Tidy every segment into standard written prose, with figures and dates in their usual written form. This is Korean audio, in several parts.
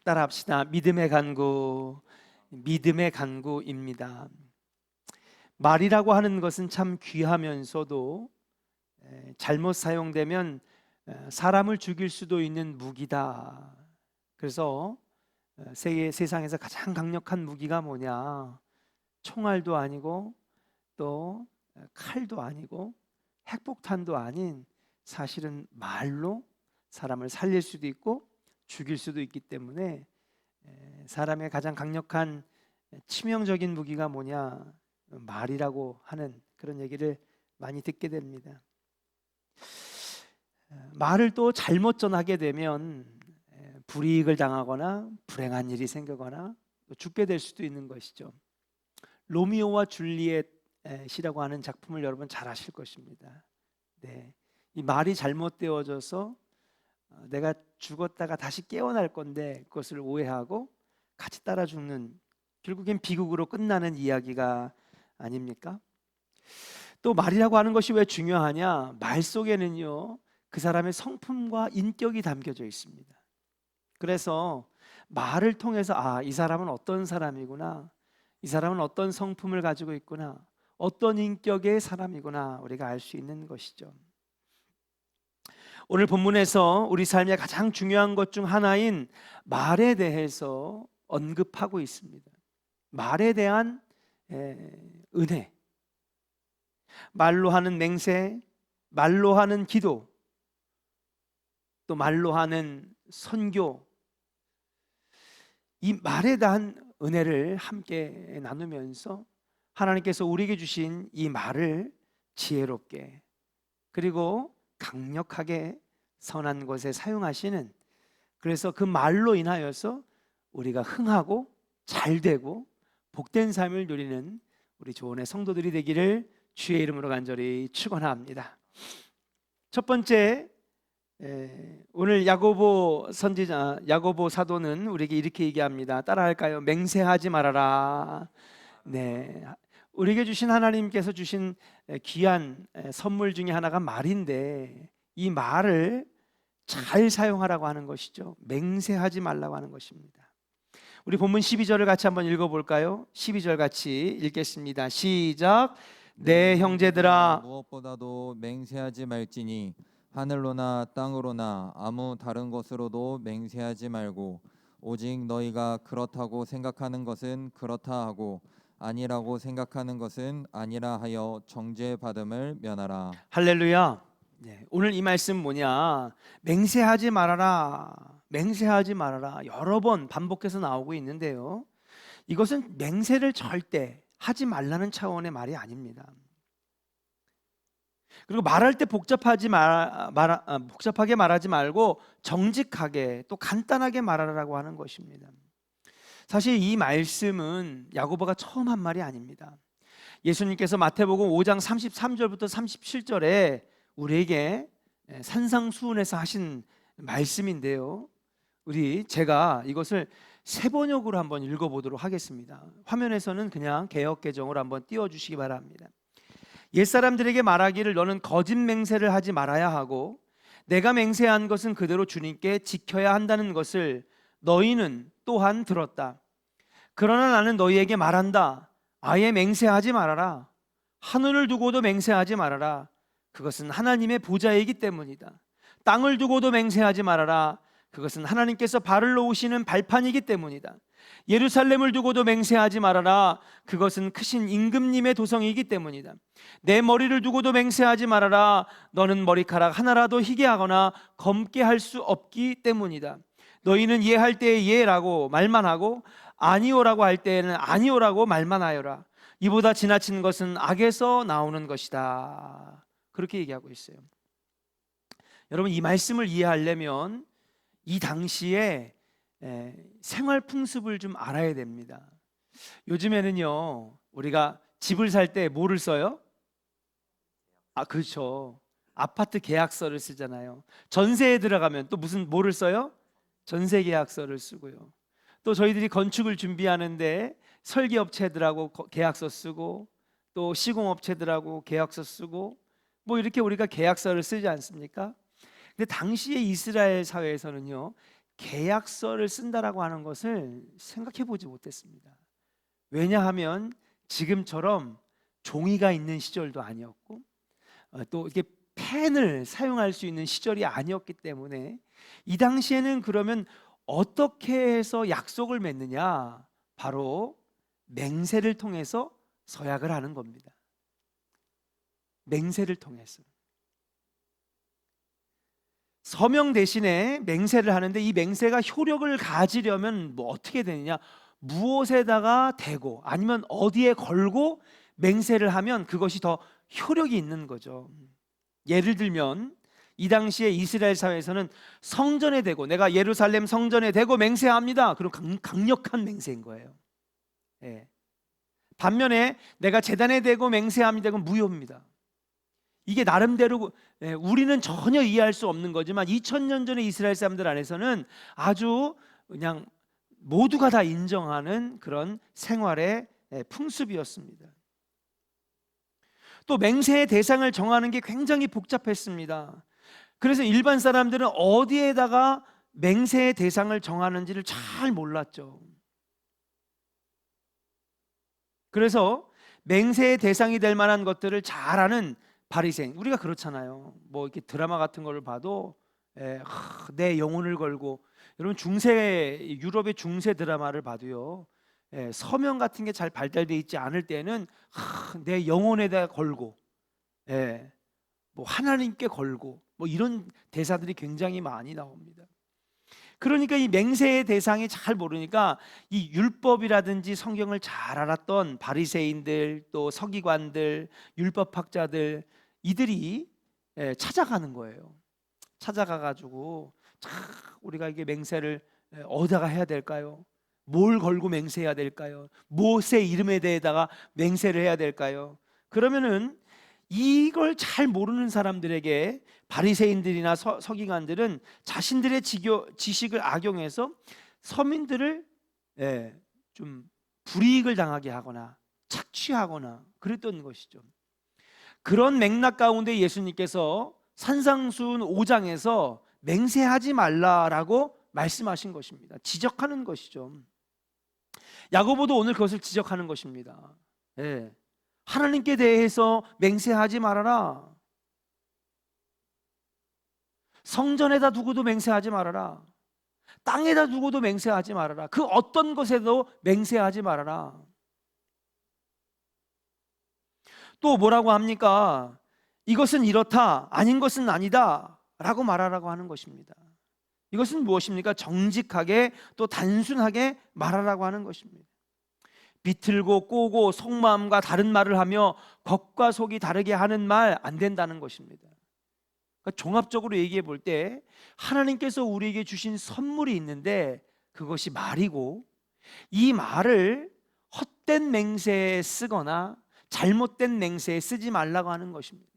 따라합시다. 믿음의 간구입니다. 말이라고 하는 것은 참 귀하면서도 잘못 사용되면 사람을 죽일 수도 있는 무기다. 그래서 세상에서 가장 강력한 무기가 뭐냐? 총알도 아니고 또 칼도 아니고 핵폭탄도 아닌, 사실은 말로 사람을 살릴 수도 있고 죽일 수도 있기 때문에 사람의 가장 강력한 치명적인 무기가 뭐냐? 말이라고 하는 그런 얘기를 많이 듣게 됩니다. 말을 또 잘못 전하게 되면 불이익을 당하거나 불행한 일이 생기거나 또 죽게 될 수도 있는 것이죠. 로미오와 줄리엣이라고 하는 작품을 여러분 잘 아실 것입니다. 네, 이 말이 잘못되어져서 내가 죽었다가 다시 깨어날 건데 그것을 오해하고 같이 따라 죽는, 결국엔 비극으로 끝나는 이야기가 아닙니까? 또 말이라고 하는 것이 왜 중요하냐? 말 속에는요, 그 사람의 성품과 인격이 담겨져 있습니다. 그래서 말을 통해서 이 사람은 어떤 사람이구나, 이 사람은 어떤 성품을 가지고 있구나, 어떤 인격의 사람이구나 우리가 알 수 있는 것이죠. 오늘 본문에서 우리 삶의 가장 중요한 것 중 하나인 말에 대해서 언급하고 있습니다. 말에 대한 은혜, 말로 하는 맹세, 말로 하는 기도, 또 말로 하는 선교, 이 말에 대한 은혜를 함께 나누면서 하나님께서 우리에게 주신 이 말을 지혜롭게 그리고 강력하게 선한 것에 사용하시는, 그래서 그 말로 인하여서 우리가 흥하고 잘되고 복된 삶을 누리는 우리 조언의 성도들이 되기를 주의 이름으로 간절히 축원합니다. 첫 번째, 오늘 야고보 선지자, 야고보 사도는 우리에게 이렇게 얘기합니다. 따라할까요? 맹세하지 말아라. 네, 우리에게 주신, 하나님께서 주신 귀한 선물 중에 하나가 말인데, 이 말을 잘 사용하라고 하는 것이죠. 맹세하지 말라고 하는 것입니다. 우리 본문 12절을 같이 한번 읽어볼까요? 12절 같이 읽겠습니다. 시작. 내 형제들아, 무엇보다도 맹세하지 말지니 하늘로나 땅으로나 아무 다른 것으로도 맹세하지 말고 오직 너희가 그렇다고 생각하는 것은 그렇다 하고 아니라고 생각하는 것은 아니라 하여 정죄받음을 면하라. 할렐루야. 네, 오늘 이 말씀 뭐냐? 맹세하지 말아라, 맹세하지 말아라, 여러 번 반복해서 나오고 있는데요, 이것은 맹세를 절대 하지 말라는 차원의 말이 아닙니다. 그리고 말할 때 복잡하게 말하지 말고 정직하게 또 간단하게 말하라고 하는 것입니다. 사실 이 말씀은 야고보가 처음 한 말이 아닙니다. 예수님께서 마태복음 5장 33절부터 37절에 우리에게 산상수훈에서 하신 말씀인데요, 제가 이것을 세 번역으로 한번 읽어보도록 하겠습니다. 화면에서는 그냥 개역개정으로 한번 띄워주시기 바랍니다. 옛사람들에게 말하기를 너는 거짓 맹세를 하지 말아야 하고 내가 맹세한 것은 그대로 주님께 지켜야 한다는 것을 너희는 또한 들었다. 그러나 나는 너희에게 말한다. 아예 맹세하지 말아라. 하늘을 두고도 맹세하지 말아라. 그것은 하나님의 보좌이기 때문이다. 땅을 두고도 맹세하지 말아라. 그것은 하나님께서 발을 놓으시는 발판이기 때문이다. 예루살렘을 두고도 맹세하지 말아라. 그것은 크신 임금님의 도성이기 때문이다. 내 머리를 두고도 맹세하지 말아라. 너는 머리카락 하나라도 희게 하거나 검게 할 수 없기 때문이다. 너희는 예할 때에 예라고 말만 하고 아니오라고 할 때에는 아니오라고 말만 하여라. 이보다 지나친 것은 악에서 나오는 것이다. 그렇게 얘기하고 있어요. 여러분, 이 말씀을 이해하려면 이 당시에 생활 풍습을 좀 알아야 됩니다. 요즘에는요, 우리가 집을 살 때 뭐를 써요? 그렇죠. 아파트 계약서를 쓰잖아요. 전세에 들어가면 또 뭐를 써요? 전세 계약서를 쓰고요. 또 저희들이 건축을 준비하는데 설계업체들하고 계약서 쓰고 또 시공업체들하고 계약서 쓰고 이렇게 우리가 계약서를 쓰지 않습니까? 근데 당시의 이스라엘 사회에서는요, 계약서를 쓴다라고 하는 것을 생각해 보지 못했습니다. 왜냐하면 지금처럼 종이가 있는 시절도 아니었고 또 이렇게 펜을 사용할 수 있는 시절이 아니었기 때문에 이 당시에는 그러면 어떻게 해서 약속을 맺느냐? 바로 맹세를 통해서 서약을 하는 겁니다. 맹세를 통해서. 서명 대신에 맹세를 하는데 이 맹세가 효력을 가지려면 뭐 어떻게 되느냐? 무엇에다가 대고 아니면 어디에 걸고 맹세를 하면 그것이 더 효력이 있는 거죠. 예를 들면 이 당시에 이스라엘 사회에서는 성전에 대고, 내가 예루살렘 성전에 대고 맹세합니다. 그럼 강력한 맹세인 거예요. 예. 반면에 내가 제단에 대고 맹세합니다. 그건 무효입니다. 이게 나름대로 우리는 전혀 이해할 수 없는 거지만 2000년 전에 이스라엘 사람들 안에서는 아주 그냥 모두가 다 인정하는 그런 생활의 풍습이었습니다. 또 맹세의 대상을 정하는 게 굉장히 복잡했습니다. 그래서 일반 사람들은 어디에다가 맹세의 대상을 정하는지를 잘 몰랐죠. 그래서 맹세의 대상이 될 만한 것들을 잘 아는 바리새인, 우리가 그렇잖아요. 뭐 이렇게 드라마 같은 거를 봐도 내 영혼을 걸고, 여러분 유럽의 중세 드라마를 봐도요, 서명 같은 게 잘 발달되어 있지 않을 때는 내 영혼에다 걸고, 뭐 하나님께 걸고, 뭐 이런 대사들이 굉장히 많이 나옵니다. 그러니까 이 맹세의 대상이 잘 모르니까 이 율법이라든지 성경을 잘 알았던 바리새인들, 또 서기관들, 율법학자들, 이들이 찾아가는 거예요. 찾아가 가지고 우리가 이게 맹세를 어디다가 해야 될까요? 뭘 걸고 맹세해야 될까요? 무엇의 이름에 대해다가 맹세를 해야 될까요? 그러면은 이걸 잘 모르는 사람들에게 바리새인들이나 서기관들은 자신들의 지식을 악용해서 서민들을 좀 불이익을 당하게 하거나 착취하거나 그랬던 것이죠. 그런 맥락 가운데 예수님께서 산상수훈 5장에서 맹세하지 말라라고 말씀하신 것입니다. 지적하는 것이죠. 야고보도 오늘 그것을 지적하는 것입니다. 하나님께 대해서 맹세하지 말아라. 성전에다 두고도 맹세하지 말아라. 땅에다 두고도 맹세하지 말아라. 그 어떤 것에도 맹세하지 말아라. 또 뭐라고 합니까? 이것은 이렇다, 아닌 것은 아니다 라고 말하라고 하는 것입니다. 이것은 무엇입니까? 정직하게 또 단순하게 말하라고 하는 것입니다. 비틀고 꼬고 속마음과 다른 말을 하며 겉과 속이 다르게 하는 말 안 된다는 것입니다. 그러니까 종합적으로 얘기해 볼 때 하나님께서 우리에게 주신 선물이 있는데 그것이 말이고, 이 말을 헛된 맹세에 쓰거나 잘못된 맹세에 쓰지 말라고 하는 것입니다.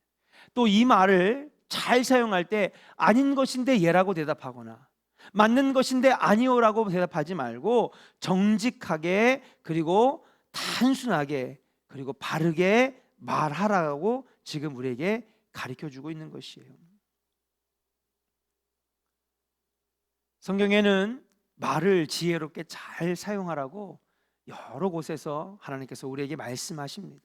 또 이 말을 잘 사용할 때 아닌 것인데 예라고 대답하거나 맞는 것인데 아니오라고 대답하지 말고 정직하게, 그리고 단순하게, 그리고 바르게 말하라고 지금 우리에게 가르쳐주고 있는 것이에요. 성경에는 말을 지혜롭게 잘 사용하라고 여러 곳에서 하나님께서 우리에게 말씀하십니다.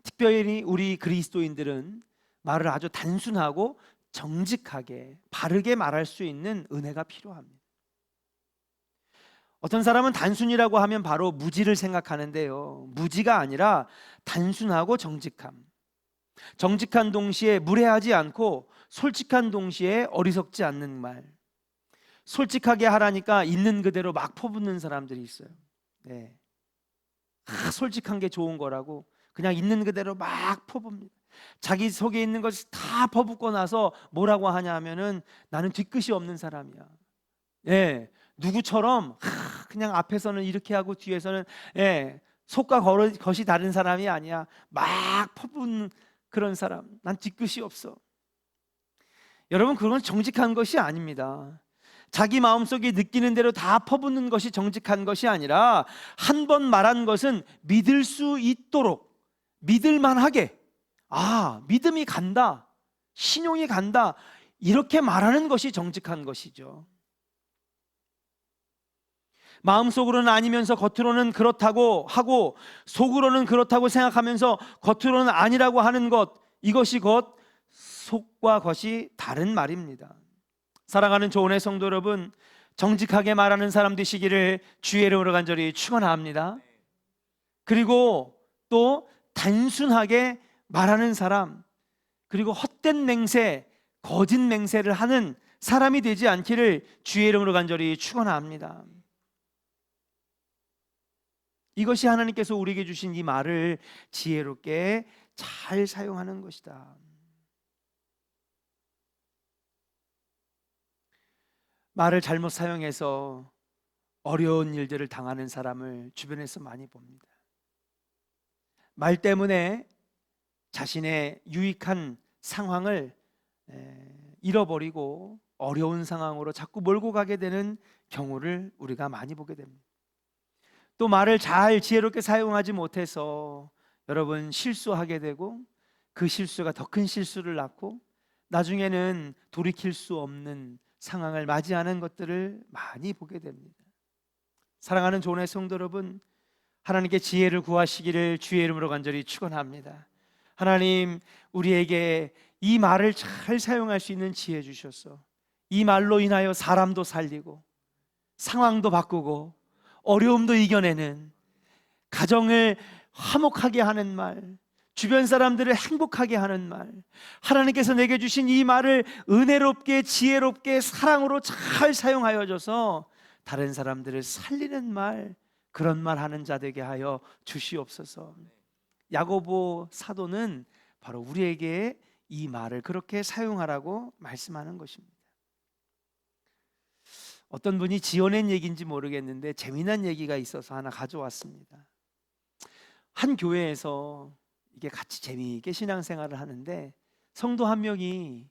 특별히 우리 그리스도인들은 말을 아주 단순하고 정직하게 바르게 말할 수 있는 은혜가 필요합니다. 어떤 사람은 단순이라고 하면 바로 무지를 생각하는데요, 무지가 아니라 단순하고 정직함. 정직한 동시에 무례하지 않고 솔직한 동시에 어리석지 않는 말. 솔직하게 하라니까 있는 그대로 막 퍼붓는 사람들이 있어요. 솔직한 게 좋은 거라고 그냥 있는 그대로 막 퍼붓니다. 자기 속에 있는 것을 다 퍼붓고 나서 뭐라고 하냐 하면은 나는 뒤끝이 없는 사람이야. 누구처럼 그냥 앞에서는 이렇게 하고 뒤에서는 속과 겉이 다른 사람이 아니야. 막 퍼붓는 그런 사람. 난 뒤끝이 없어. 여러분, 그건 정직한 것이 아닙니다. 자기 마음속에 느끼는 대로 다 퍼붓는 것이 정직한 것이 아니라 한 번 말한 것은 믿을 수 있도록, 믿을만하게, 믿음이 간다, 신용이 간다, 이렇게 말하는 것이 정직한 것이죠. 마음속으로는 아니면서 겉으로는 그렇다고 하고 속으로는 그렇다고 생각하면서 겉으로는 아니라고 하는 것, 이것이 곧 속과 겉이 다른 말입니다. 사랑하는 조은의 성도 여러분, 정직하게 말하는 사람 되시기를 주의 이름으로 간절히 축원합니다. 그리고 또 단순하게 말하는 사람, 그리고 헛된 맹세, 거짓 맹세를 하는 사람이 되지 않기를 주의 이름으로 간절히 축원합니다. 이것이 하나님께서 우리에게 주신 이 말을 지혜롭게 잘 사용하는 것이다. 말을 잘못 사용해서 어려운 일들을 당하는 사람을 주변에서 많이 봅니다. 말 때문에 자신의 유익한 상황을 잃어버리고 어려운 상황으로 자꾸 몰고 가게 되는 경우를 우리가 많이 보게 됩니다. 또 말을 잘 지혜롭게 사용하지 못해서 여러분 실수하게 되고 그 실수가 더 큰 실수를 낳고 나중에는 돌이킬 수 없는 상황을 맞이하는 것들을 많이 보게 됩니다. 사랑하는 조은의 성도 여러분, 하나님께 지혜를 구하시기를 주의 이름으로 간절히 축원합니다. 하나님, 우리에게 이 말을 잘 사용할 수 있는 지혜 주셔서 이 말로 인하여 사람도 살리고 상황도 바꾸고 어려움도 이겨내는, 가정을 화목하게 하는 말, 주변 사람들을 행복하게 하는 말, 하나님께서 내게 주신 이 말을 은혜롭게 지혜롭게 사랑으로 잘 사용하여 줘서 다른 사람들을 살리는 말, 그런 말 하는 자 되게 하여 주시옵소서. 야고보 사도는 바로 우리에게 이 말을 그렇게 사용하라고 말씀하는 것입니다. 어떤 분이 지어낸 얘기인지 모르겠는데 재미난 얘기가 있어서 하나 가져왔습니다. 한 교회에서 이게 같이 재미있게 신앙생활을 하는데 성도 한 명이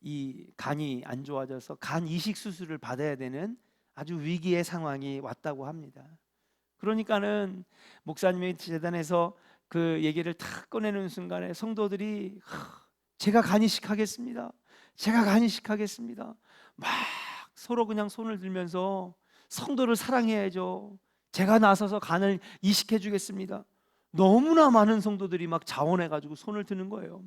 이 간이 안 좋아져서 간 이식 수술을 받아야 되는 아주 위기의 상황이 왔다고 합니다. 그러니까는 목사님이 재단에서 그 얘기를 탁 꺼내는 순간에 성도들이 제가 간 이식하겠습니다, 제가 간 이식하겠습니다, 막 서로 그냥 손을 들면서 성도를 사랑해야죠, 제가 나서서 간을 이식해 주겠습니다. 너무나 많은 성도들이 막 자원해가지고 손을 드는 거예요.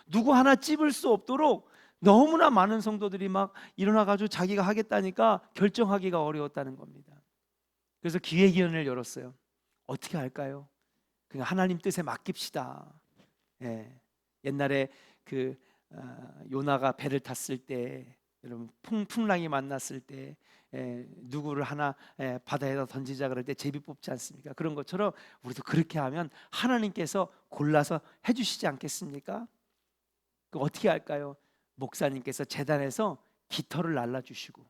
누구 하나 찝을 수 없도록 너무나 많은 성도들이 막 일어나가지고 자기가 하겠다니까 결정하기가 어려웠다는 겁니다. 그래서 기회기원을 열었어요. 어떻게 할까요? 그냥 하나님 뜻에 맡깁시다. 옛날에 그 요나가 배를 탔을 때, 여러분 풍랑이 만났을 때 누구를 하나 바다에다 던지자 그럴 때 제비 뽑지 않습니까? 그런 것처럼 우리도 그렇게 하면 하나님께서 골라서 해주시지 않겠습니까? 그 어떻게 할까요? 목사님께서 제단에서 깃털을 날라주시고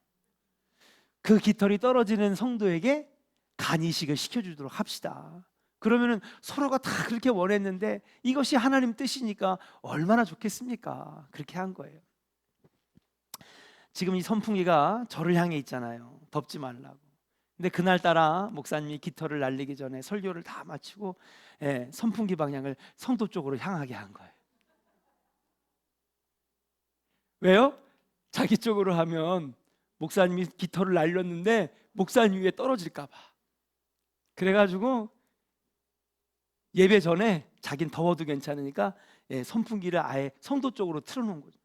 그 깃털이 떨어지는 성도에게 간이식을 시켜주도록 합시다. 그러면은 서로가 다 그렇게 원했는데 이것이 하나님 뜻이니까 얼마나 좋겠습니까? 그렇게 한 거예요. 지금 이 선풍기가 저를 향해 있잖아요. 덥지 말라고. 근데 그날따라 목사님이 깃털을 날리기 전에 설교를 다 마치고 선풍기 방향을 성도 쪽으로 향하게 한 거예요. 왜요? 자기 쪽으로 하면 목사님이 깃털을 날렸는데 목사님 위에 떨어질까 봐. 그래가지고 예배 전에 자긴 더워도 괜찮으니까 선풍기를 아예 성도 쪽으로 틀어놓은 거죠.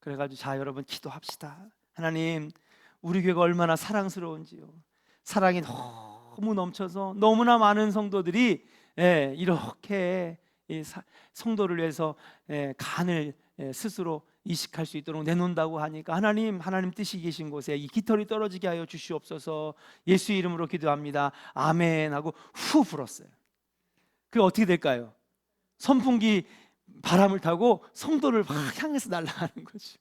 그래가지고 자 여러분 기도합시다. 하나님, 우리 교회가 얼마나 사랑스러운지요. 사랑이 너무 넘쳐서 너무나 많은 성도들이 이렇게 성도를 위해서 간을 스스로 이식할 수 있도록 내놓는다고 하니까 하나님 뜻이 계신 곳에 이 깃털이 떨어지게 하여 주시옵소서. 예수 이름으로 기도합니다. 아멘 하고 후 불었어요. 그게 어떻게 될까요? 선풍기 바람을 타고 성도를 막 향해서 날아가는 거죠.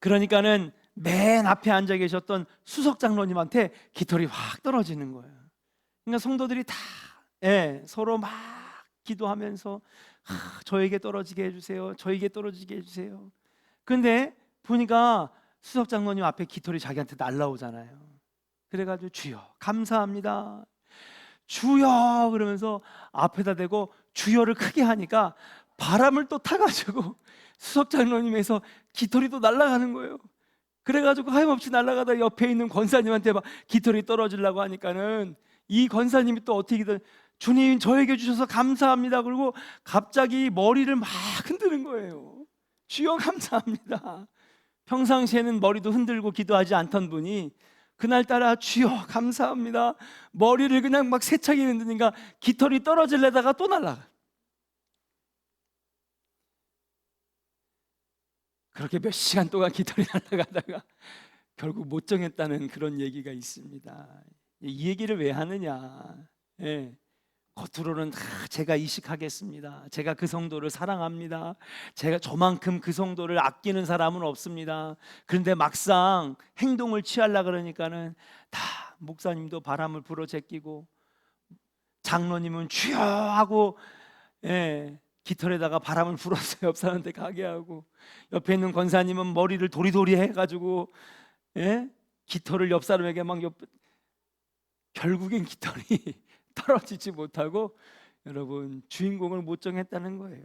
그러니까는 맨 앞에 앉아 계셨던 수석 장로님한테 깃털이 확 떨어지는 거예요. 그러니까 성도들이 다 서로 막 기도하면서 저에게 떨어지게 해주세요, 저에게 떨어지게 해주세요. 근데 보니까 수석 장로님 앞에 깃털이 자기한테 날라오잖아요. 그래가지고 주여 감사합니다, 주여 그러면서 앞에다 대고 주여를 크게 하니까 바람을 또 타가지고 수석 장로님에서 깃털이 또 날아가는 거예요. 그래가지고 하염없이 날아가다 옆에 있는 권사님한테 막 깃털이 떨어지려고 하니까는 이 권사님이 또 어떻게 주님 저에게 주셔서 감사합니다. 그리고 갑자기 머리를 막 흔드는 거예요. 주여 감사합니다. 평상시에는 머리도 흔들고 기도하지 않던 분이 그날따라 주여 감사합니다. 머리를 그냥 막 세차게 흔드니까 깃털이 떨어지려다가 또 날아가. 그렇게 몇 시간 동안 깃털이 날아가다가 결국 못 정했다는 그런 얘기가 있습니다. 이 얘기를 왜 하느냐? 예. 겉으로는 제가 이식하겠습니다. 제가 그 성도를 사랑합니다. 제가 저만큼 그 성도를 아끼는 사람은 없습니다. 그런데 막상 행동을 취하려 그러니까는 다 목사님도 바람을 불어 제끼고 장로님은 주여 하고 깃털에다가 바람을 불어서 옆 사람한테 가게 하고 옆에 있는 권사님은 머리를 도리도리 해가지고 깃털을 옆 사람에게 막 결국엔 깃털이 떨어지지 못하고 여러분 주인공을 못 정했다는 거예요.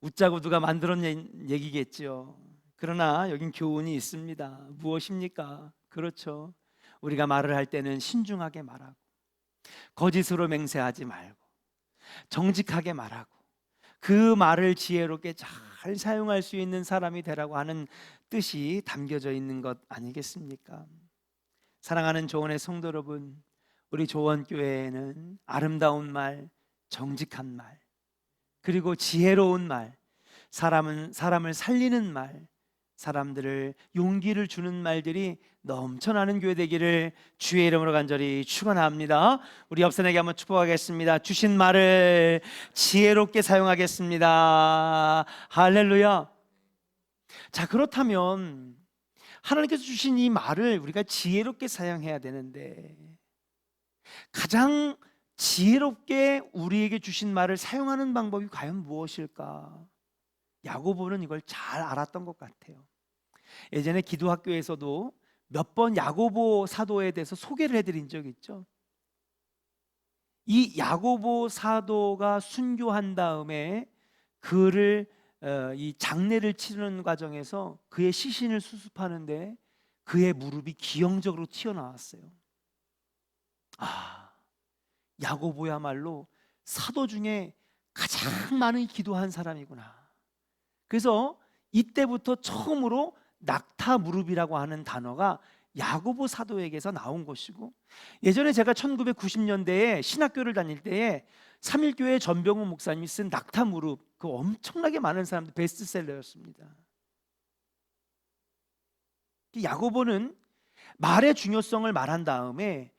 웃자고 누가 만들어낸 얘기겠죠. 그러나 여긴 교훈이 있습니다. 무엇입니까? 그렇죠. 우리가 말을 할 때는 신중하게 말하고 거짓으로 맹세하지 말고 정직하게 말하고 그 말을 지혜롭게 잘 사용할 수 있는 사람이 되라고 하는 뜻이 담겨져 있는 것 아니겠습니까? 사랑하는 조원의 성도 여러분, 우리 조원교회에는 아름다운 말, 정직한 말, 그리고 지혜로운 말, 사람을 살리는 말, 사람들을 용기를 주는 말들이 넘쳐나는 교회 되기를 주의 이름으로 간절히 축원합니다. 우리 옆사람에게 한번 축복하겠습니다. 주신 말을 지혜롭게 사용하겠습니다. 할렐루야. 자, 그렇다면 하나님께서 주신 이 말을 우리가 지혜롭게 사용해야 되는데 가장 지혜롭게 우리에게 주신 말을 사용하는 방법이 과연 무엇일까? 야고보는 이걸 잘 알았던 것 같아요. 예전에 기도학교에서도 몇 번 야고보 사도에 대해서 소개를 해드린 적이 있죠. 이 야고보 사도가 순교한 다음에 그를 이 장례를 치르는 과정에서 그의 시신을 수습하는데 그의 무릎이 기형적으로 튀어나왔어요. 야고보야말로 사도 중에 가장 많은 기도한 사람이구나. 그래서 이때부터 처음으로 낙타 무릎이라고 하는 단어가 야고보 사도에게서 나온 것이고, 예전에 제가 1990년대에 신학교를 다닐 때에 삼일교회 전병훈 목사님이 쓴 낙타 무릎, 그 엄청나게 많은 사람들 베스트셀러였습니다. 야고보는 말의 중요성을 말한 다음에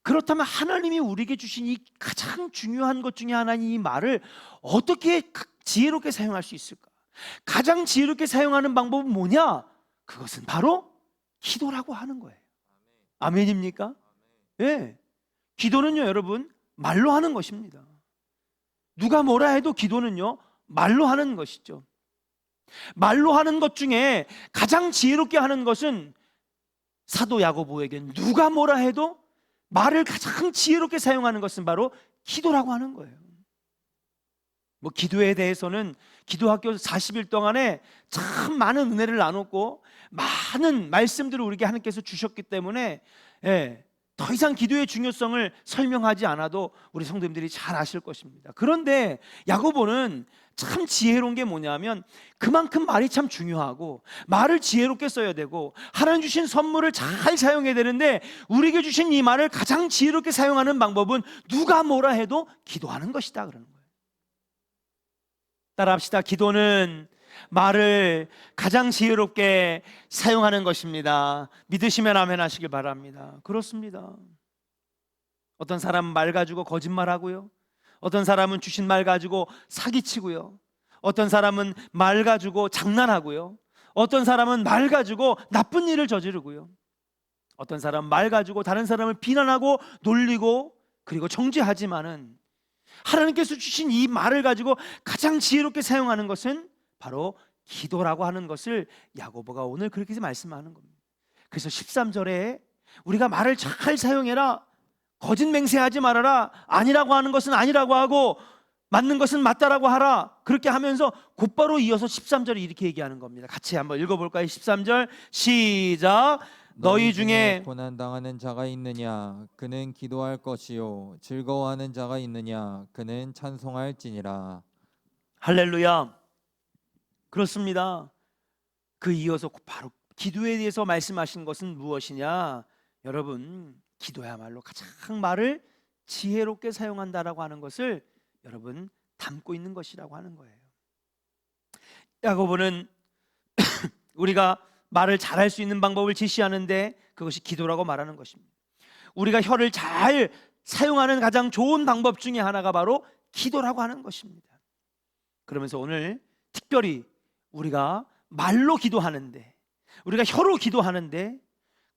그렇다면 하나님이 우리에게 주신 이 가장 중요한 것 중에 하나인 이 말을 어떻게 지혜롭게 사용할 수 있을까? 가장 지혜롭게 사용하는 방법은 뭐냐? 그것은 바로 기도라고 하는 거예요. 아멘입니까? 예. 기도는요, 여러분, 말로 하는 것입니다. 누가 뭐라 해도 기도는요, 말로 하는 것이죠. 말로 하는 것 중에 가장 지혜롭게 하는 것은 사도 야고보에겐 누가 뭐라 해도 말을 가장 지혜롭게 사용하는 것은 바로 기도라고 하는 거예요. 뭐 기도에 대해서는 기도학교 40일 동안에 참 많은 은혜를 나눴고 많은 말씀들을 우리에게 하나님께서 주셨기 때문에 더 이상 기도의 중요성을 설명하지 않아도 우리 성도님들이 잘 아실 것입니다. 그런데 야고보는 참 지혜로운 게 뭐냐면 그만큼 말이 참 중요하고 말을 지혜롭게 써야 되고 하나님 주신 선물을 잘 사용해야 되는데 우리에게 주신 이 말을 가장 지혜롭게 사용하는 방법은 누가 뭐라 해도 기도하는 것이다 그러는 거예요. 따라합시다. 기도는 말을 가장 지혜롭게 사용하는 것입니다. 믿으시면 아멘 하시길 바랍니다. 그렇습니다. 어떤 사람은 말 가지고 거짓말하고요, 어떤 사람은 주신 말 가지고 사기치고요, 어떤 사람은 말 가지고 장난하고요, 어떤 사람은 말 가지고 나쁜 일을 저지르고요, 어떤 사람은 말 가지고 다른 사람을 비난하고 놀리고 그리고 정죄하지만은 하나님께서 주신 이 말을 가지고 가장 지혜롭게 사용하는 것은 바로 기도라고 하는 것을 야고보가 오늘 그렇게 말씀하는 겁니다. 그래서 13절에 우리가 말을 잘 사용해라, 거짓 맹세하지 말아라, 아니라고 하는 것은 아니라고 하고 맞는 것은 맞다라고 하라. 그렇게 하면서 곧바로 이어서 13절에 이렇게 얘기하는 겁니다. 같이 한번 읽어볼까요? 13절 시작. 너희 중에 고난 당하는 자가 있느냐 그는 기도할 것이요 즐거워하는 자가 있느냐 그는 찬송할지니라. 할렐루야. 그렇습니다. 그 이어서 바로 기도에 대해서 말씀하신 것은 무엇이냐? 여러분, 기도야말로 가장 말을 지혜롭게 사용한다라고 하는 것을 여러분 담고 있는 것이라고 하는 거예요. 야고보는 우리가 말을 잘할 수 있는 방법을 제시하는데 그것이 기도라고 말하는 것입니다. 우리가 혀를 잘 사용하는 가장 좋은 방법 중에 하나가 바로 기도라고 하는 것입니다. 그러면서 오늘 특별히 우리가 말로 기도하는데, 우리가 혀로 기도하는데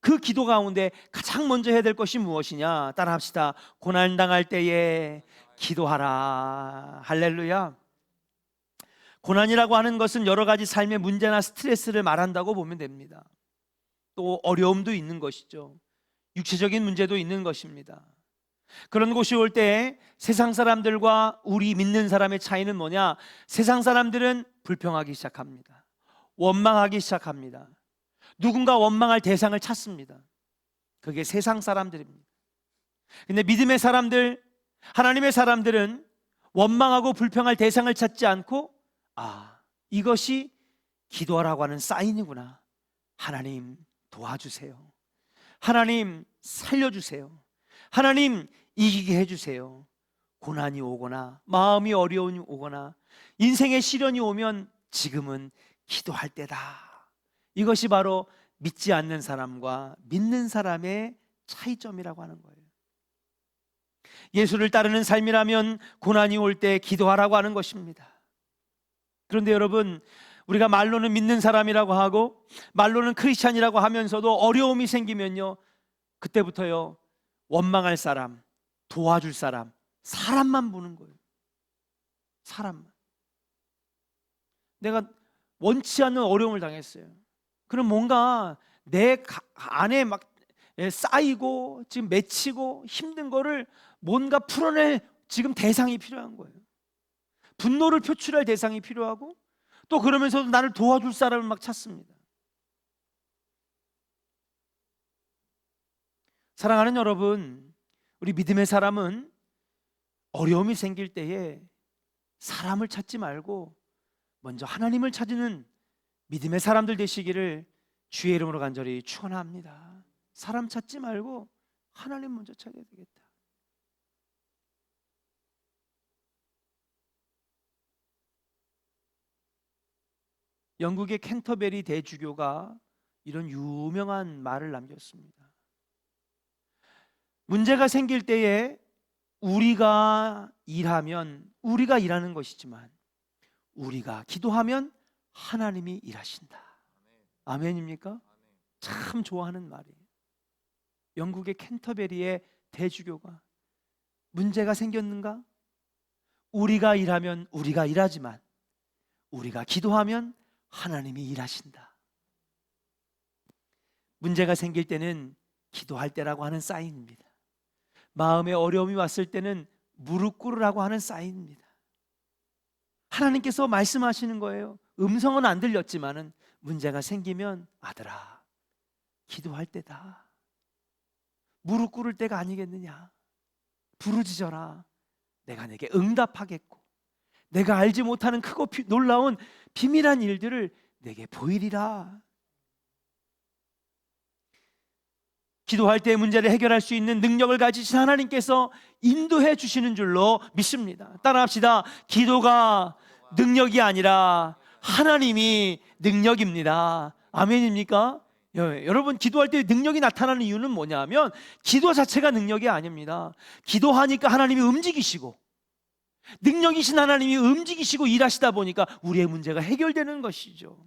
그 기도 가운데 가장 먼저 해야 될 것이 무엇이냐? 따라합시다. 고난 당할 때에 기도하라. 할렐루야. 고난이라고 하는 것은 여러 가지 삶의 문제나 스트레스를 말한다고 보면 됩니다. 또 어려움도 있는 것이죠. 육체적인 문제도 있는 것입니다. 그런 곳이 올 때 세상 사람들과 우리 믿는 사람의 차이는 뭐냐? 세상 사람들은 불평하기 시작합니다. 원망하기 시작합니다. 누군가 원망할 대상을 찾습니다. 그게 세상 사람들입니다. 근데 믿음의 사람들, 하나님의 사람들은 원망하고 불평할 대상을 찾지 않고 이것이 기도하라고 하는 사인이구나. 하나님 도와주세요. 하나님 살려주세요. 하나님 이기게 해주세요. 고난이 오거나 마음이 어려움이 오거나 인생의 시련이 오면 지금은 기도할 때다. 이것이 바로 믿지 않는 사람과 믿는 사람의 차이점이라고 하는 거예요. 예수를 따르는 삶이라면 고난이 올 때 기도하라고 하는 것입니다. 그런데 여러분, 우리가 말로는 믿는 사람이라고 하고 말로는 크리스찬이라고 하면서도 어려움이 생기면요, 그때부터요 원망할 사람, 도와줄 사람, 사람만 보는 거예요. 사람만. 내가 원치 않는 어려움을 당했어요. 그럼 뭔가 내 안에 막 쌓이고 지금 맺히고 힘든 거를 뭔가 풀어낼 지금 대상이 필요한 거예요. 분노를 표출할 대상이 필요하고 또 그러면서도 나를 도와줄 사람을 막 찾습니다. 사랑하는 여러분, 우리 믿음의 사람은 어려움이 생길 때에 사람을 찾지 말고 먼저 하나님을 찾는 믿음의 사람들 되시기를 주의 이름으로 간절히 축원합니다. 사람 찾지 말고 하나님 먼저 찾아야 되겠다. 영국의 캔터베리 대주교가 이런 유명한 말을 남겼습니다. 문제가 생길 때에 우리가 일하면 우리가 일하는 것이지만 우리가 기도하면 하나님이 일하신다. 아멘입니까? 참 좋아하는 말이에요. 영국의 캔터베리의 대주교가 문제가 생겼는가? 우리가 일하면 우리가 일하지만 우리가 기도하면 하나님이 일하신다. 문제가 생길 때는 기도할 때라고 하는 사인입니다. 마음에 어려움이 왔을 때는 무릎 꿇으라고 하는 사인입니다. 하나님께서 말씀하시는 거예요. 음성은 안 들렸지만은 문제가 생기면 아들아, 기도할 때다. 무릎 꿇을 때가 아니겠느냐. 부르짖어라. 내가 내게 응답하겠고 내가 알지 못하는 크고 놀라운 비밀한 일들을 내게 보이리라. 기도할 때 문제를 해결할 수 있는 능력을 가지신 하나님께서 인도해 주시는 줄로 믿습니다. 따라합시다. 기도가 능력이 아니라 하나님이 능력입니다. 아멘입니까? 여러분, 기도할 때 능력이 나타나는 이유는 뭐냐면 기도 자체가 능력이 아닙니다. 기도하니까 하나님이 움직이시고 능력이신 하나님이 움직이시고 일하시다 보니까 우리의 문제가 해결되는 것이죠.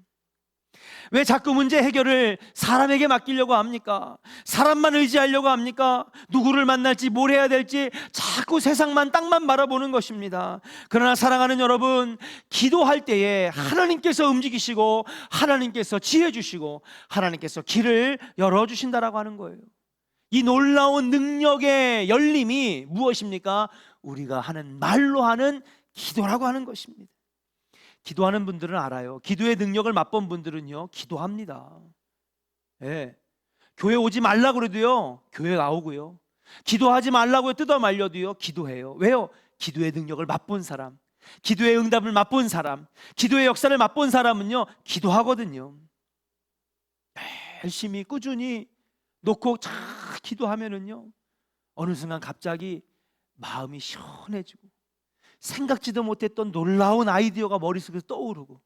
왜 자꾸 문제 해결을 사람에게 맡기려고 합니까? 사람만 의지하려고 합니까? 누구를 만날지 뭘 해야 될지 자꾸 세상만 땅만 바라보는 것입니다. 그러나 사랑하는 여러분, 기도할 때에 하나님께서 움직이시고 하나님께서 지혜 주시고 하나님께서 길을 열어주신다라고 하는 거예요. 이 놀라운 능력의 열림이 무엇입니까? 우리가 하는 말로 하는 기도라고 하는 것입니다. 기도하는 분들은 알아요. 기도의 능력을 맛본 분들은요, 기도합니다. 예. 교회 오지 말라고 그래도요, 교회 나오고요. 기도하지 말라고 뜯어 말려도요, 기도해요. 왜요? 기도의 능력을 맛본 사람, 기도의 응답을 맛본 사람, 기도의 역사를 맛본 사람은요, 기도하거든요. 열심히 꾸준히 놓고 잘 기도하면은요, 어느 순간 갑자기 마음이 시원해지고 생각지도 못했던 놀라운 아이디어가 머릿속에서 떠오르고,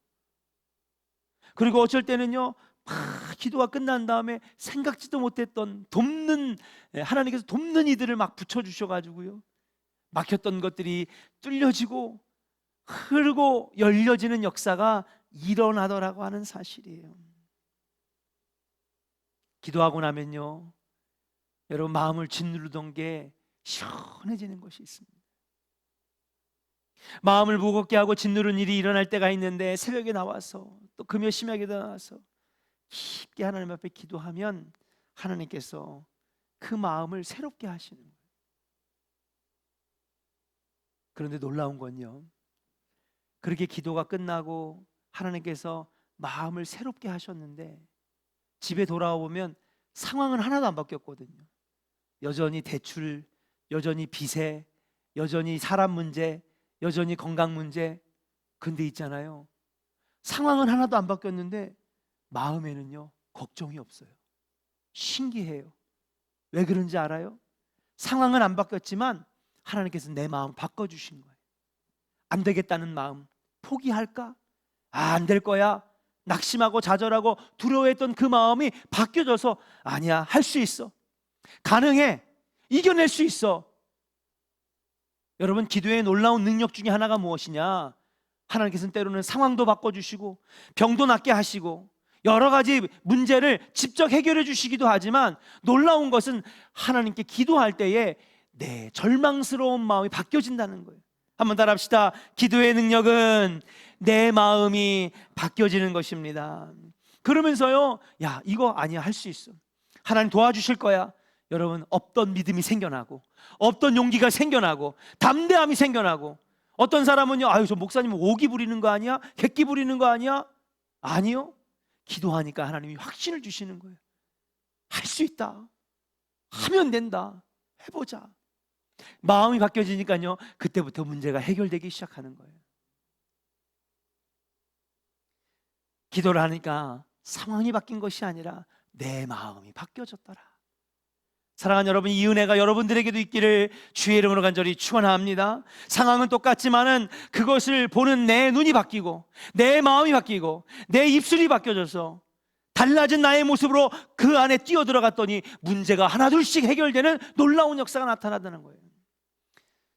그리고 어쩔 때는요 막 기도가 끝난 다음에 생각지도 못했던 하나님께서 돕는 이들을 막 붙여주셔가지고요, 막혔던 것들이 뚫려지고 흐르고 열려지는 역사가 일어나더라고 하는 사실이에요. 기도하고 나면요, 여러분 마음을 짓누르던 게 시원해지는 것이 있습니다. 마음을 무겁게 하고 짓누른 일이 일어날 때가 있는데, 새벽에 나와서 또 금요 심야기도 나와서 깊게 하나님 앞에 기도하면 하나님께서 그 마음을 새롭게 하시는 거예요. 그런데 놀라운 건요, 그렇게 기도가 끝나고 하나님께서 마음을 새롭게 하셨는데 집에 돌아와 보면 상황은 하나도 안 바뀌었거든요. 여전히 대출, 여전히 빚에, 여전히 사람 문제, 여전히 건강 문제. 근데 있잖아요, 상황은 하나도 안 바뀌었는데 마음에는요 걱정이 없어요. 신기해요. 왜 그런지 알아요? 상황은 안 바뀌었지만 하나님께서 내 마음 바꿔주신 거예요. 안 되겠다는 마음, 포기할까? 안 될 거야. 낙심하고 좌절하고 두려워했던 그 마음이 바뀌어져서, 아니야, 할 수 있어, 가능해, 이겨낼 수 있어. 여러분, 기도의 놀라운 능력 중에 하나가 무엇이냐? 하나님께서는 때로는 상황도 바꿔주시고 병도 낫게 하시고 여러 가지 문제를 직접 해결해 주시기도 하지만, 놀라운 것은 하나님께 기도할 때에 내 절망스러운 마음이 바뀌어진다는 거예요. 한번 따라합시다. 기도의 능력은 내 마음이 바뀌어지는 것입니다. 그러면서요, 야, 이거 아니야, 할 수 있어, 하나님 도와주실 거야. 여러분, 없던 믿음이 생겨나고, 없던 용기가 생겨나고, 담대함이 생겨나고. 어떤 사람은요, 아유, 저 목사님 오기 부리는 거 아니야? 객기 부리는 거 아니야? 아니요, 기도하니까 하나님이 확신을 주시는 거예요. 할 수 있다, 하면 된다, 해보자. 마음이 바뀌어지니까요, 그때부터 문제가 해결되기 시작하는 거예요. 기도를 하니까 상황이 바뀐 것이 아니라 내 마음이 바뀌어졌더라. 사랑하는 여러분, 이 은혜가 여러분들에게도 있기를 주의 이름으로 간절히 축원합니다. 상황은 똑같지만은 그것을 보는 내 눈이 바뀌고, 내 마음이 바뀌고, 내 입술이 바뀌어져서 달라진 나의 모습으로 그 안에 뛰어들어갔더니 문제가 하나둘씩 해결되는 놀라운 역사가 나타나다는 거예요.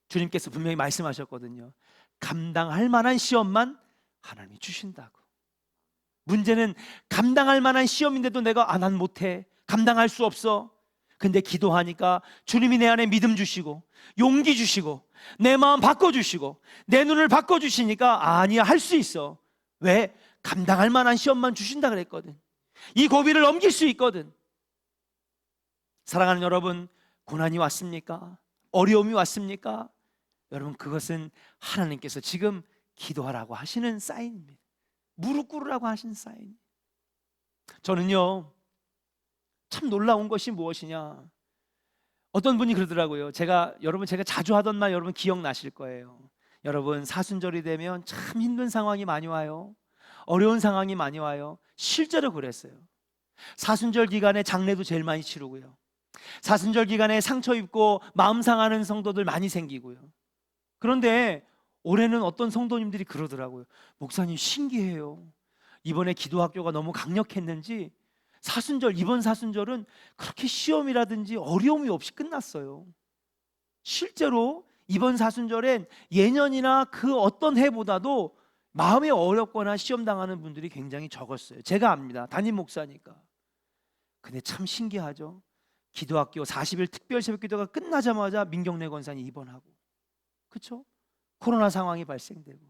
주님께서 분명히 말씀하셨거든요. 감당할 만한 시험만 하나님이 주신다고. 문제는 감당할 만한 시험인데도 내가 난 못해, 감당할 수 없어. 근데 기도하니까 주님이 내 안에 믿음 주시고 용기 주시고 내 마음 바꿔주시고 내 눈을 바꿔주시니까, 아니야, 할 수 있어. 왜? 감당할 만한 시험만 주신다 그랬거든. 이 고비를 넘길 수 있거든. 사랑하는 여러분, 고난이 왔습니까? 어려움이 왔습니까? 여러분, 그것은 하나님께서 지금 기도하라고 하시는 사인입니다. 무릎 꿇으라고 하신 사인. 저는요, 참 놀라운 것이 무엇이냐, 어떤 분이 그러더라고요. 여러분, 제가 자주 하던 말 여러분 기억나실 거예요. 여러분, 사순절이 되면 참 힘든 상황이 많이 와요. 어려운 상황이 많이 와요. 실제로 그랬어요. 사순절 기간에 장례도 제일 많이 치르고요, 사순절 기간에 상처 입고 마음 상하는 성도들 많이 생기고요. 그런데 올해는 어떤 성도님들이 그러더라고요. 목사님, 신기해요. 이번에 기도학교가 너무 강력했는지 이번 사순절은 그렇게 시험이라든지 어려움이 없이 끝났어요. 실제로 이번 사순절엔 예년이나 그 어떤 해보다도 마음이 어렵거나 시험 당하는 분들이 굉장히 적었어요. 제가 압니다. 담임 목사니까. 근데 참 신기하죠. 기도학교 40일 특별 새벽 기도가 끝나자마자 민경래 권사님 입원하고, 그렇죠? 코로나 상황이 발생되고.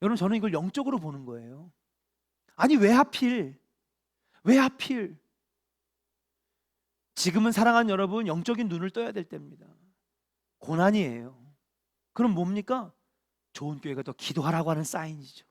여러분, 저는 이걸 영적으로 보는 거예요. 아니, 왜 하필? 지금은 사랑하는 여러분, 영적인 눈을 떠야 될 때입니다. 고난이에요. 그럼 뭡니까? 좋은 교회가 더 기도하라고 하는 사인이죠.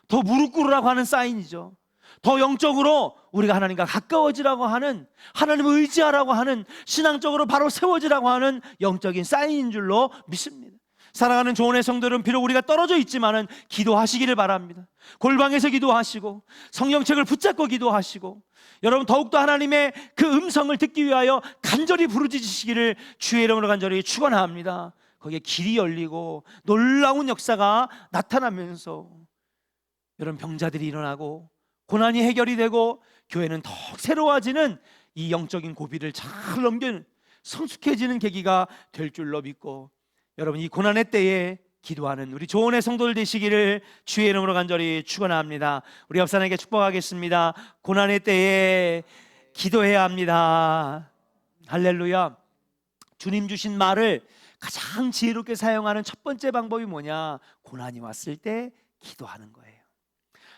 더 무릎 꿇으라고 하는 사인이죠. 더 영적으로 우리가 하나님과 가까워지라고 하는, 하나님을 의지하라고 하는, 신앙적으로 바로 세워지라고 하는 영적인 사인인 줄로 믿습니다. 사랑하는 조언의 성도들은 비록 우리가 떨어져 있지만은 기도하시기를 바랍니다. 골방에서 기도하시고 성경책을 붙잡고 기도하시고 여러분 더욱더 하나님의 그 음성을 듣기 위하여 간절히 부르짖으시기를 주의 이름으로 간절히 축원합니다. 거기에 길이 열리고 놀라운 역사가 나타나면서 여러분 병자들이 일어나고 고난이 해결이 되고 교회는 더 새로워지는 이 영적인 고비를 잘 넘기는 성숙해지는 계기가 될 줄로 믿고 여러분 이 고난의 때에 기도하는 우리 조언의 성도들 되시기를 주의 이름으로 간절히 축원합니다. 우리 옆 사람에게 축복하겠습니다. 고난의 때에 기도해야 합니다. 할렐루야. 주님 주신 말을 가장 지혜롭게 사용하는 첫 번째 방법이 뭐냐? 고난이 왔을 때 기도하는 거예요.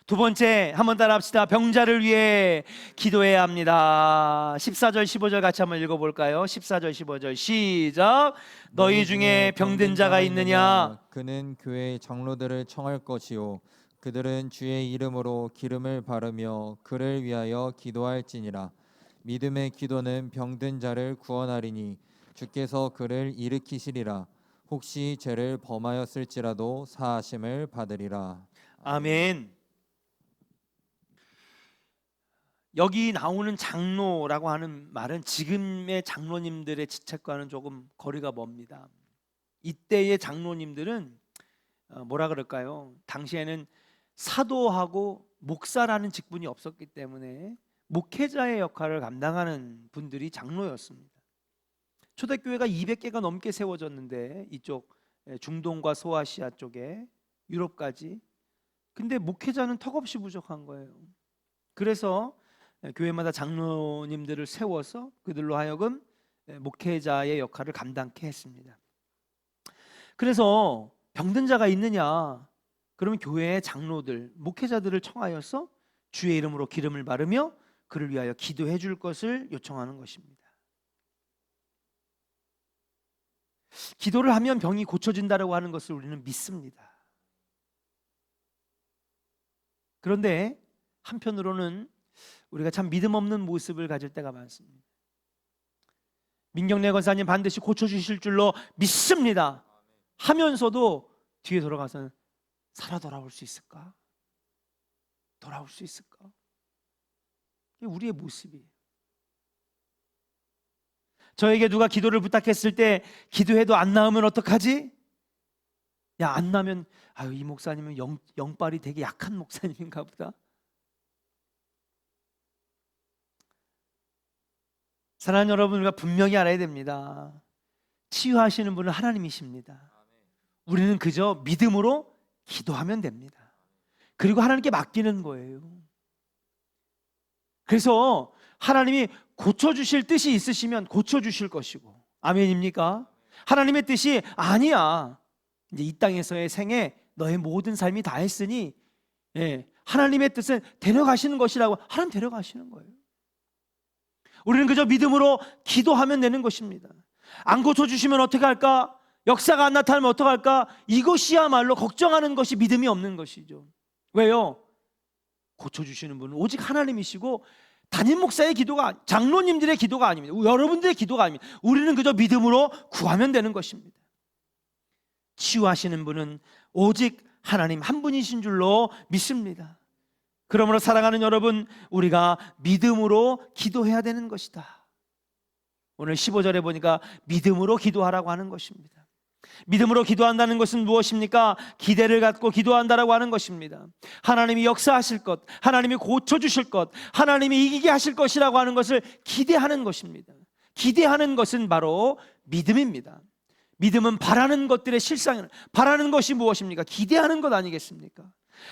두 번째, 한번 따라 합시다. 병자를 위해 기도해야 합니다. 14절 15절 같이 한번 읽어볼까요? 14절 15절 시작. 너희 중에 병든 자가 있느냐? 그는 교회의 장로들을 청할 것이요 그들은 주의 이름으로 기름을 바르며 그를 위하여 기도할지니라. 믿음의 기도는 병든 자를 구원하리니 주께서 그를 일으키시리라. 혹시 죄를 범하였을지라도 사하심을 받으리라. 아멘. 여기 나오는 장로라고 하는 말은 지금의 장로님들의 직책과는 조금 거리가 멉니다. 이때의 장로님들은 뭐라 그럴까요? 당시에는 사도하고 목사라는 직분이 없었기 때문에 목회자의 역할을 감당하는 분들이 장로였습니다. 초대교회가 200개가 넘게 세워졌는데 이쪽 중동과 소아시아 쪽에 유럽까지. 근데 목회자는 턱없이 부족한 거예요. 그래서 교회마다 장로님들을 세워서 그들로 하여금 목회자의 역할을 감당케 했습니다. 그래서 병든 자가 있느냐? 그러면 교회의 장로들, 목회자들을 청하여서 주의 이름으로 기름을 바르며 그를 위하여 기도해 줄 것을 요청하는 것입니다. 기도를 하면 병이 고쳐진다고 하는 것을 우리는 믿습니다. 그런데 한편으로는 우리가 참 믿음 없는 모습을 가질 때가 많습니다. 민경래 권사님 반드시 고쳐주실 줄로 믿습니다 하면서도 뒤에 돌아가서는 살아 돌아올 수 있을까? 돌아올 수 있을까? 이게 우리의 모습이에요. 저에게 누가 기도를 부탁했을 때 기도해도 안 나오면 어떡하지? 야, 안 나면 아유, 이 목사님은 영빨이 되게 약한 목사님인가 보다. 사랑하는 여러분, 우리가 분명히 알아야 됩니다. 치유하시는 분은 하나님이십니다. 우리는 그저 믿음으로 기도하면 됩니다. 그리고 하나님께 맡기는 거예요. 그래서 하나님이 고쳐주실 뜻이 있으시면 고쳐주실 것이고, 아멘입니까? 하나님의 뜻이 아니야, 이제 이 땅에서의 생애 너의 모든 삶이 다 했으니 하나님의 뜻은 데려가시는 것이라고 하나님 데려가시는 거예요. 우리는 그저 믿음으로 기도하면 되는 것입니다. 안 고쳐주시면 어떻게 할까? 역사가 안 나타나면 어떻게 할까? 이것이야말로 걱정하는 것이 믿음이 없는 것이죠. 왜요? 고쳐주시는 분은 오직 하나님이시고 담임 목사의 기도가, 장로님들의 기도가 아닙니다. 여러분들의 기도가 아닙니다. 우리는 그저 믿음으로 구하면 되는 것입니다. 치유하시는 분은 오직 하나님 한 분이신 줄로 믿습니다. 그러므로 사랑하는 여러분, 우리가 믿음으로 기도해야 되는 것이다. 오늘 15절에 보니까 믿음으로 기도하라고 하는 것입니다. 믿음으로 기도한다는 것은 무엇입니까? 기대를 갖고 기도한다라고 하는 것입니다. 하나님이 역사하실 것, 하나님이 고쳐주실 것, 하나님이 이기게 하실 것이라고 하는 것을 기대하는 것입니다. 기대하는 것은 바로 믿음입니다. 믿음은 바라는 것들의 실상, 바라는 것이 무엇입니까? 기대하는 것 아니겠습니까?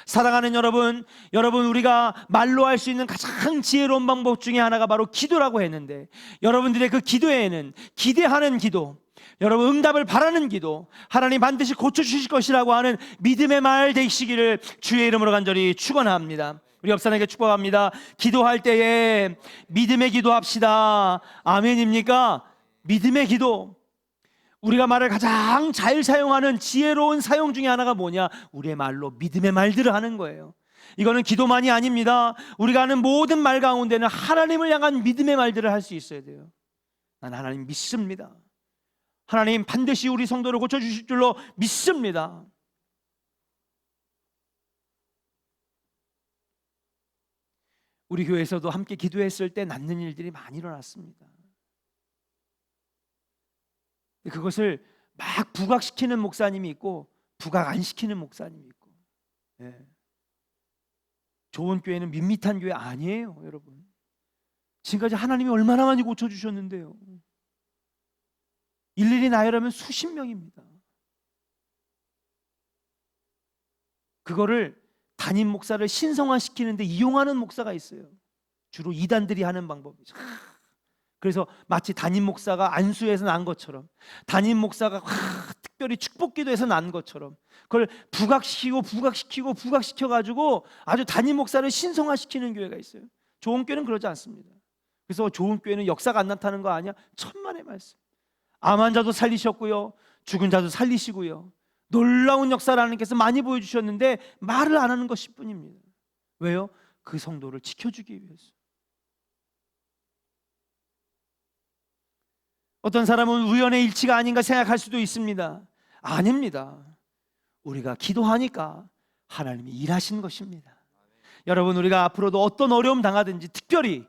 사랑하는 여러분, 우리가 말로 할 수 있는 가장 지혜로운 방법 중에 하나가 바로 기도라고 했는데, 여러분들의 그 기도에는 기대하는 기도, 여러분 응답을 바라는 기도, 하나님 반드시 고쳐주실 것이라고 하는 믿음의 말 되시기를 주의 이름으로 간절히 축원합니다. 우리 옆 사람에게 축복합니다. 기도할 때에 믿음의 기도합시다. 아멘입니까? 믿음의 기도. 우리가 말을 가장 잘 사용하는 지혜로운 사용 중에 하나가 뭐냐? 우리의 말로 믿음의 말들을 하는 거예요. 이거는 기도만이 아닙니다. 우리가 하는 모든 말 가운데는 하나님을 향한 믿음의 말들을 할 수 있어야 돼요. 난 하나님 믿습니다. 하나님 반드시 우리 성도를 고쳐주실 줄로 믿습니다. 우리 교회에서도 함께 기도했을 때 낫는 일들이 많이 일어났습니다. 그것을 막 부각시키는 목사님이 있고 부각 안 시키는 목사님이 있고, 좋은 교회는 밋밋한 교회 아니에요, 여러분. 지금까지 하나님이 얼마나 많이 고쳐주셨는데요. 일일이 나열하면 수십 명입니다. 그거를 담임 목사를 신성화시키는데 이용하는 목사가 있어요. 주로 이단들이 하는 방법이죠. 그래서 마치 담임 목사가 안수에서 난 것처럼, 담임 목사가 특별히 축복기도에서 난 것처럼 그걸 부각시켜가지고 아주 담임 목사를 신성화시키는 교회가 있어요. 좋은 교회는 그러지 않습니다. 그래서 좋은 교회는 역사가 안 나타나는 거 아니야? 천만의 말씀. 암 환자도 살리셨고요, 죽은 자도 살리시고요, 놀라운 역사를 하나님께서 많이 보여주셨는데 말을 안 하는 것일 뿐입니다. 왜요? 그 성도를 지켜주기 위해서. 어떤 사람은 우연의 일치가 아닌가 생각할 수도 있습니다. 아닙니다. 우리가 기도하니까 하나님이 일하신 것입니다. 여러분, 우리가 앞으로도 어떤 어려움 당하든지, 특별히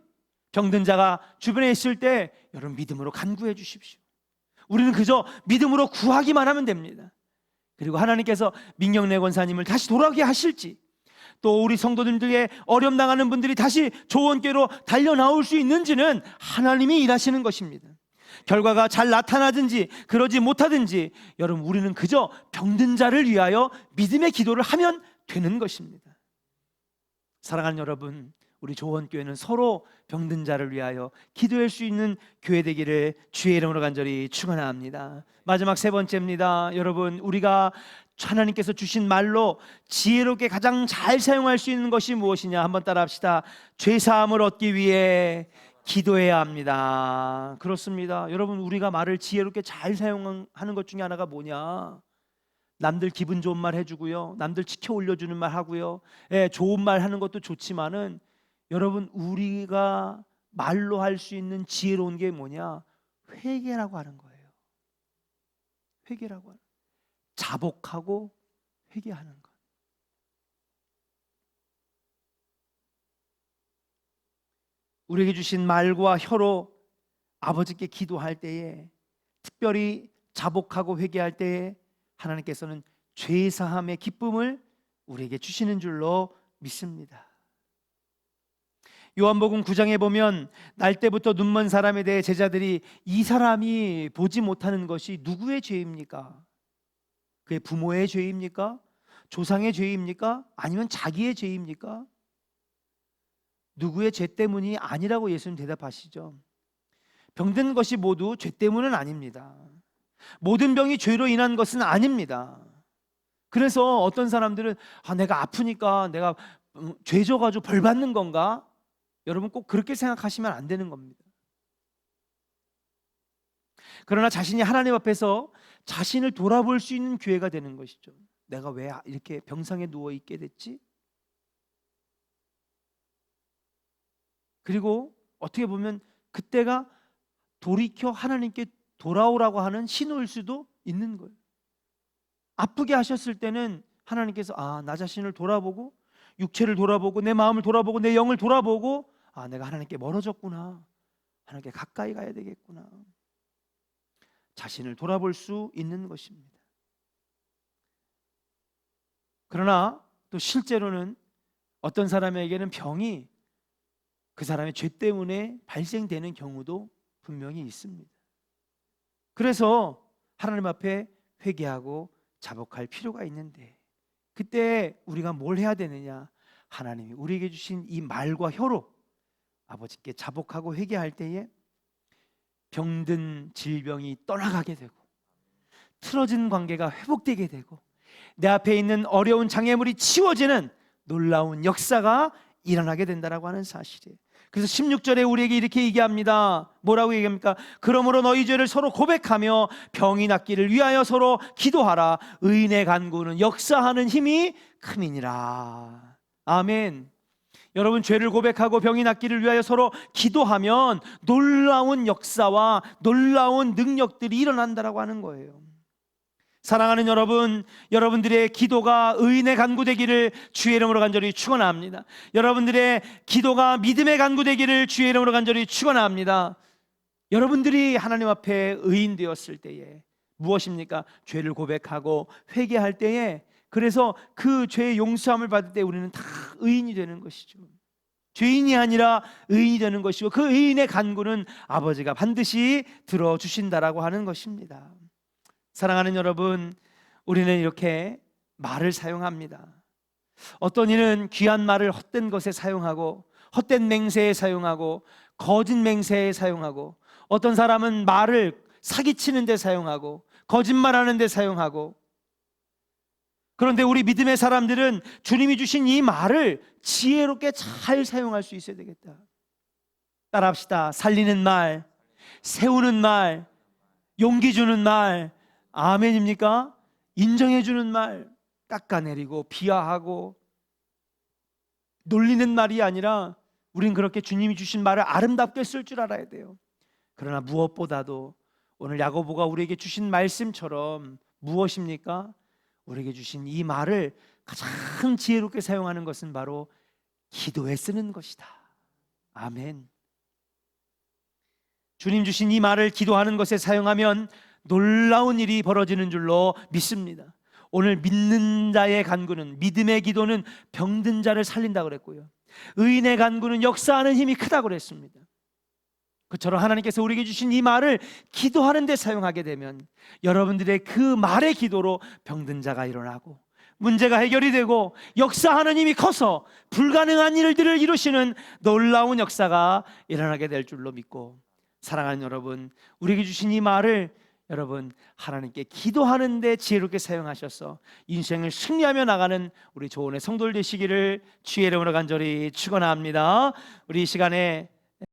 병든 자가 주변에 있을 때 여러분 믿음으로 간구해 주십시오. 우리는 그저 믿음으로 구하기만 하면 됩니다. 그리고 하나님께서 민경래 권사님을 다시 돌아오게 하실지, 또 우리 성도님들의 어려움 당하는 분들이 다시 조언교로 달려 나올 수 있는지는 하나님이 일하시는 것입니다. 결과가 잘 나타나든지 그러지 못하든지 여러분, 우리는 그저 병든 자를 위하여 믿음의 기도를 하면 되는 것입니다. 사랑하는 여러분, 우리 조원교회는 서로 병든 자를 위하여 기도할 수 있는 교회 되기를 주의 이름으로 간절히 축원합니다. 마지막 세 번째입니다. 여러분, 우리가 하나님께서 주신 말로 지혜롭게 가장 잘 사용할 수 있는 것이 무엇이냐? 한번 따라합시다. 죄사함을 얻기 위해 기도해야 합니다. 그렇습니다. 여러분, 우리가 말을 지혜롭게 잘 사용하는 것 중에 하나가 뭐냐? 남들 기분 좋은 말 해주고요, 남들 지켜 올려주는 말 하고요, 좋은 말 하는 것도 좋지만은 여러분, 우리가 말로 할 수 있는 지혜로운 게 뭐냐? 회개라고 하는 거예요. 회개라고 하는, 자복하고 회개하는 것. 우리에게 주신 말과 혀로 아버지께 기도할 때에, 특별히 자복하고 회개할 때에 하나님께서는 죄사함의 기쁨을 우리에게 주시는 줄로 믿습니다. 요한복음 9장에 보면 날 때부터 눈먼 사람에 대해 제자들이, 이 사람이 보지 못하는 것이 누구의 죄입니까? 그의 부모의 죄입니까? 조상의 죄입니까? 아니면 자기의 죄입니까? 누구의 죄 때문이 아니라고 예수님 대답하시죠. 병든 것이 모두 죄 때문은 아닙니다. 모든 병이 죄로 인한 것은 아닙니다. 그래서 어떤 사람들은 내가 아프니까 내가 죄 져가지고 벌 받는 건가? 여러분, 꼭 그렇게 생각하시면 안 되는 겁니다. 그러나 자신이 하나님 앞에서 자신을 돌아볼 수 있는 기회가 되는 것이죠. 내가 왜 이렇게 병상에 누워 있게 됐지? 그리고 어떻게 보면 그때가 돌이켜 하나님께 돌아오라고 하는 신호일 수도 있는 거예요. 아프게 하셨을 때는 하나님께서 나 자신을 돌아보고, 육체를 돌아보고, 내 마음을 돌아보고, 내 영을 돌아보고, 내가 하나님께 멀어졌구나, 하나님께 가까이 가야 되겠구나, 자신을 돌아볼 수 있는 것입니다. 그러나 또 실제로는 어떤 사람에게는 병이 그 사람의 죄 때문에 발생되는 경우도 분명히 있습니다. 그래서 하나님 앞에 회개하고 자복할 필요가 있는데, 그때 우리가 뭘 해야 되느냐? 하나님이 우리에게 주신 이 말과 혀로 아버지께 자복하고 회개할 때에 병든 질병이 떠나가게 되고, 틀어진 관계가 회복되게 되고, 내 앞에 있는 어려운 장애물이 치워지는 놀라운 역사가 일어나게 된다라고 하는 사실이에요. 그래서 16절에 우리에게 이렇게 얘기합니다. 뭐라고 얘기합니까? 그러므로 너희 죄를 서로 고백하며 병이 낫기를 위하여 서로 기도하라. 의인의 간구는 역사하는 힘이 큼이니라. 아멘. 여러분, 죄를 고백하고 병이 낫기를 위하여 서로 기도하면 놀라운 역사와 놀라운 능력들이 일어난다라고 하는 거예요. 사랑하는 여러분, 여러분들의 기도가 의인의 간구되기를 주의 이름으로 간절히 축원합니다. 여러분들의 기도가 믿음의 간구되기를 주의 이름으로 간절히 축원합니다. 여러분들이 하나님 앞에 의인 되었을 때에 무엇입니까? 죄를 고백하고 회개할 때에, 그래서 그 죄의 용서함을 받을 때 우리는 다 의인이 되는 것이죠. 죄인이 아니라 의인이 되는 것이고, 그 의인의 간구는 아버지가 반드시 들어주신다라고 하는 것입니다. 사랑하는 여러분, 우리는 이렇게 말을 사용합니다. 어떤 이는 귀한 말을 헛된 것에 사용하고, 헛된 맹세에 사용하고, 거짓 맹세에 사용하고, 어떤 사람은 말을 사기치는 데 사용하고, 거짓말하는 데 사용하고. 그런데 우리 믿음의 사람들은 주님이 주신 이 말을 지혜롭게 잘 사용할 수 있어야 되겠다. 따라합시다. 살리는 말, 세우는 말, 용기 주는 말, 아멘입니까? 인정해주는 말, 깎아내리고 비하하고 놀리는 말이 아니라 우린 그렇게 주님이 주신 말을 아름답게 쓸 줄 알아야 돼요. 그러나 무엇보다도 오늘 야고보가 우리에게 주신 말씀처럼 무엇입니까? 우리에게 주신 이 말을 가장 지혜롭게 사용하는 것은 바로 기도에 쓰는 것이다. 아멘. 주님 주신 이 말을 기도하는 것에 사용하면 놀라운 일이 벌어지는 줄로 믿습니다. 오늘 믿는 자의 간구는, 믿음의 기도는 병든 자를 살린다고 그랬고요, 의인의 간구는 역사하는 힘이 크다고 그랬습니다. 그처럼 하나님께서 우리에게 주신 이 말을 기도하는 데 사용하게 되면 여러분들의 그 말의 기도로 병든 자가 일어나고 문제가 해결이 되고 역사하는 힘이 커서 불가능한 일들을 이루시는 놀라운 역사가 일어나게 될 줄로 믿고, 사랑하는 여러분, 우리에게 주신 이 말을 여러분 하나님께 기도하는 데 지혜롭게 사용하셔서 인생을 승리하며 나가는 우리 조은의 성도들 되시기를 주의 이름으로 간절히 축원합니다. 우리 이 시간에